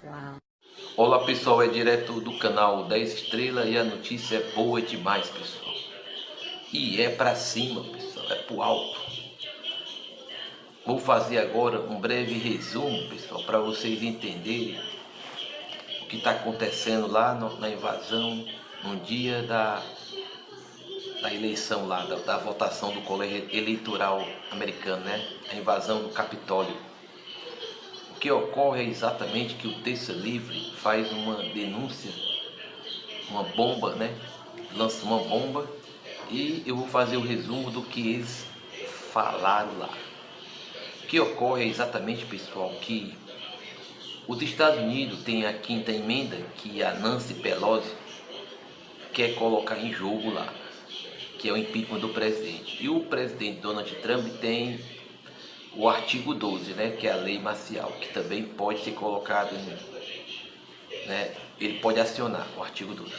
Uau. Olá pessoal, é direto do canal 10 estrelas e a notícia é boa demais, pessoal. E é pra cima, pessoal, é pro alto. Vou fazer agora um breve resumo, pessoal, para vocês entenderem o que está acontecendo lá na invasão, no dia da eleição lá, da votação do colégio eleitoral americano, né? A invasão do Capitólio. O que ocorre é exatamente que o Terça Livre faz uma denúncia, uma bomba, né? Lança uma bomba e eu vou fazer o resumo do que eles falaram lá. O que ocorre é exatamente, pessoal, que os Estados Unidos têm a quinta emenda que a Nancy Pelosi quer colocar em jogo lá, que é o impeachment do presidente. E o presidente Donald Trump tem o artigo 12, né, que é a lei marcial, que também pode ser colocado em, né, ele pode acionar o artigo 12.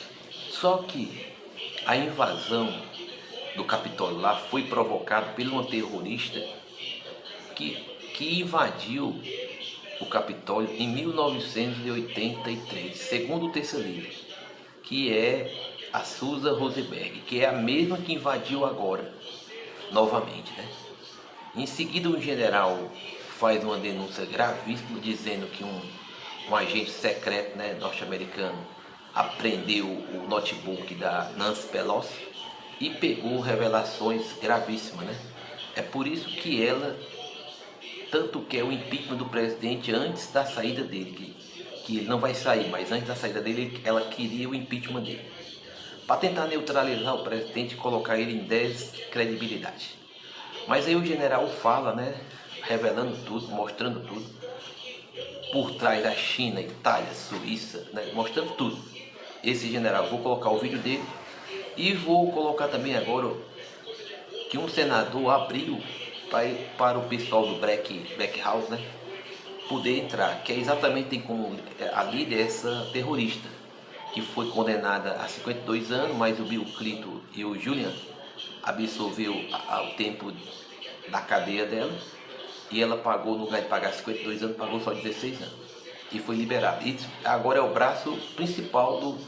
Só que a invasão do Capitólio lá foi provocada por uma terrorista que invadiu o Capitólio em 1983, segundo o Terça Livre, que é a Susan Rosenberg, que é a mesma que invadiu agora, novamente, né? Em seguida, um general faz uma denúncia gravíssima, dizendo que um agente secreto, né, norte-americano apreendeu o notebook da Nancy Pelosi e pegou revelações gravíssimas, né? É por isso que ela tanto quer o impeachment do presidente antes da saída dele, que ele não vai sair, mas antes da saída dele, ela queria o impeachment dele, para tentar neutralizar o presidente e colocar ele em descredibilidade. Mas aí o general fala, né, revelando tudo, mostrando tudo, por trás da China, Itália, Suíça, né, mostrando tudo. Esse general, vou colocar o vídeo dele e vou colocar também agora que um senador abriu para o pessoal do Black House, né, poder entrar, que é exatamente tem como a líder essa terrorista, que foi condenada a 52 anos, mas o Bill Clinton e o Julian absorveu o tempo da cadeia dela, e ela pagou, no lugar de pagar 52 anos, pagou só 16 anos, e foi liberada. E agora é o braço principal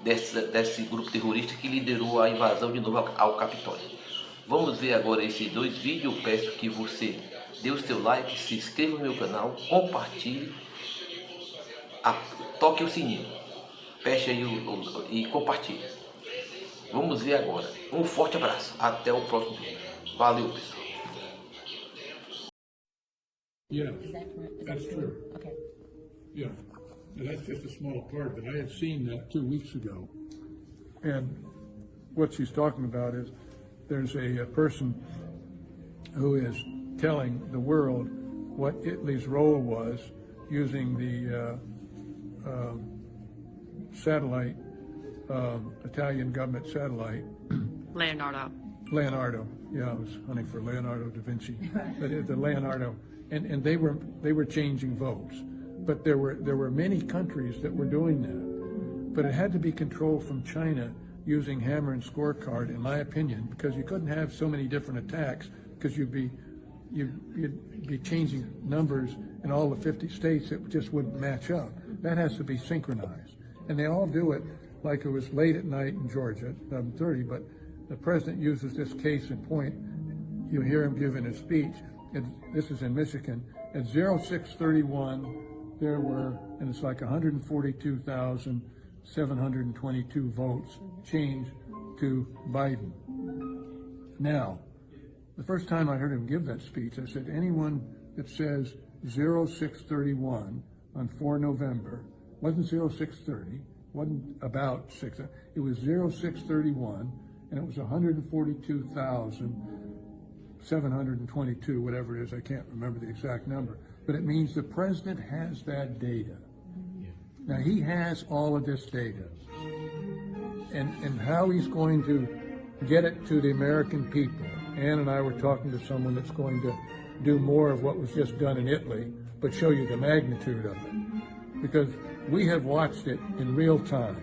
desse grupo terrorista que liderou a invasão de novo ao Capitólio. Vamos ver agora esses dois vídeos. Eu peço que você dê o seu like, se inscreva no meu canal, compartilhe, toque o sininho, feche aí e compartilhe. Vamos ver agora. Um forte abraço. Até o próximo vídeo. Valeu, pessoal. Yes, Is that correct? Is that's that true. Okay. Yeah, and that's just a small part of it. I had seen that 2 weeks ago. And what she's talking about is there's a person who is telling the world what Italy's role was using the satellite, Italian government satellite. Leonardo. Yeah, I was hunting for Leonardo da Vinci, but the Leonardo, and they were changing votes, but there were many countries that were doing that, but it had to be controlled from China using hammer and scorecard, in my opinion, because you couldn't have so many different attacks, because you'd be changing numbers in all the 50 states. It just wouldn't match up. That has to be synchronized, and they all do it like it was late at night in Georgia at 11:30, but the president uses this case in point. You hear him giving a speech. This is in Michigan. At 0631, there were, and it's like 142,722 votes changed to Biden. Now, the first time I heard him give that speech, I said, anyone that says 0631 on 4 November, wasn't 0630, wasn't about 6, it was 0631, and it was 142,722, whatever it is, I can't remember the exact number, but it means the president has that data. Now, he has all of this data, and how he's going to get it to the American people. Ann and I were talking to someone that's going to do more of what was just done in Italy, but show you the magnitude of it, because we have watched it in real time,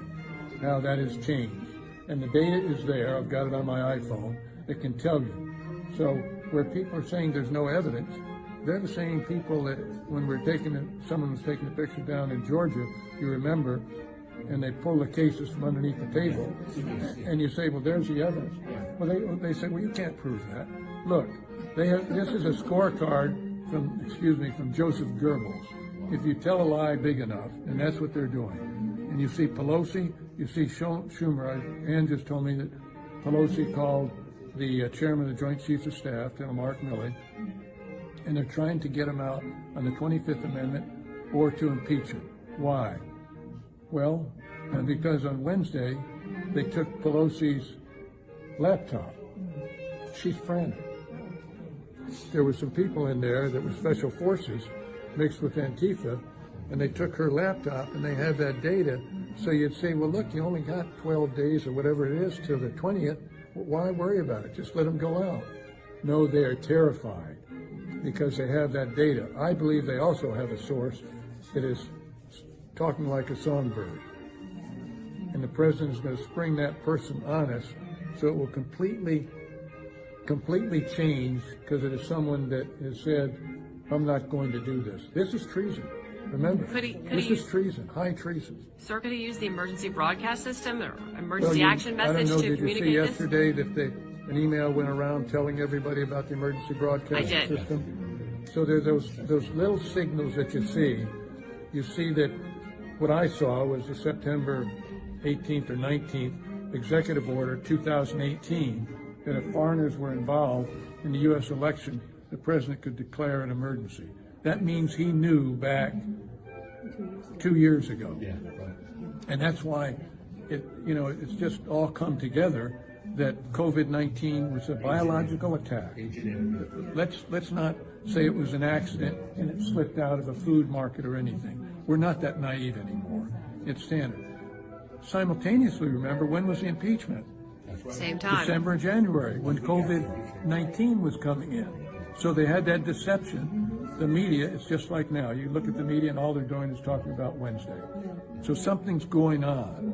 how that has changed. And the data is there. I've got it on my iPhone. It can tell you. So where people are saying there's no evidence, they're the same people that when someone was taking a picture down in Georgia, you remember, and they pull the cases from underneath the table, and you say, well, there's the evidence. Well, they say, well, you can't prove that. Look, this is a scorecard from Joseph Goebbels. If you tell a lie big enough, and that's what they're doing. And you see Pelosi, you see Schumer. Ann just told me that Pelosi called the chairman of the Joint Chiefs of Staff, General Mark Milley, and they're trying to get him out on the 25th Amendment or to impeach him. Why? Well, because on Wednesday, they took Pelosi's laptop. She's frantic. There were some people in there that were special forces mixed with Antifa, and they took her laptop and they had that data. So you'd say, well, look, you only got 12 days or whatever it is till the 20th. Why worry about it? Just let them go out. No, they are terrified because they have that data. I believe they also have a source that is talking like a songbird. And the president is going to spring that person on us, so it will completely change because it is someone that has said, I'm not going to do this. This is treason. Remember, this is treason, high treason. Sir, could he use the emergency broadcast system or emergency action message to communicate this? Did you see yesterday that an email went around telling everybody about the emergency broadcast system? So there's those little signals that you see. You see that what I saw was the September 18th or 19th executive order 2018 that if foreigners were involved in the U.S. election, the president could declare an emergency. That means he knew back 2 years ago. Yeah, right. And that's why it's just all come together that COVID-19 was a biological attack. Let's not say it was an accident and it slipped out of a food market or anything. We're not that naive anymore. It's standard. Simultaneously, remember, when was the impeachment? Same time. December and January, when COVID-19 was coming in. So they had that deception. The media, it's just like now. You look at the media and all they're doing is talking about Wednesday. So something's going on.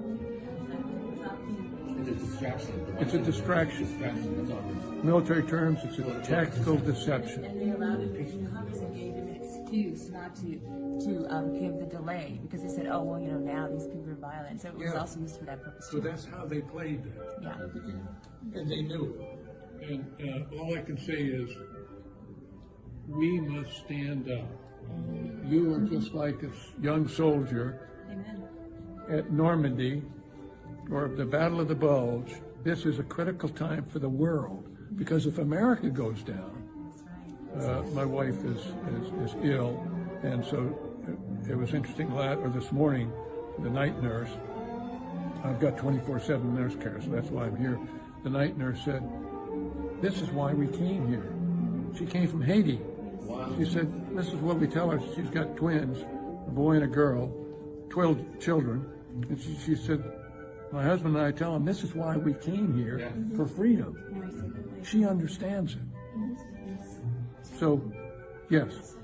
It's a distraction. It's a distraction. Military terms, it's a tactical deception. And they allowed impeachment. Congress gave an excuse not to give the delay because they said, oh, well, now these people are violent. So it was also used for that purpose. So that's how they played that. Yeah. And they knew it. And all I can say is, we must stand up. You are just like a young soldier at Normandy or the Battle of the Bulge. This is a critical time for the world because if America goes down, my wife is ill, and so it was interesting. This morning, the night nurse. I've got 24/7 nurse care, so that's why I'm here. The night nurse said, "This is why we came here." She came from Haiti. She said, this is what we tell her. She's got twins, a boy and a girl, 12 children. And she said, my husband and I tell them, this is why we came here, for freedom. She understands it. So, yes,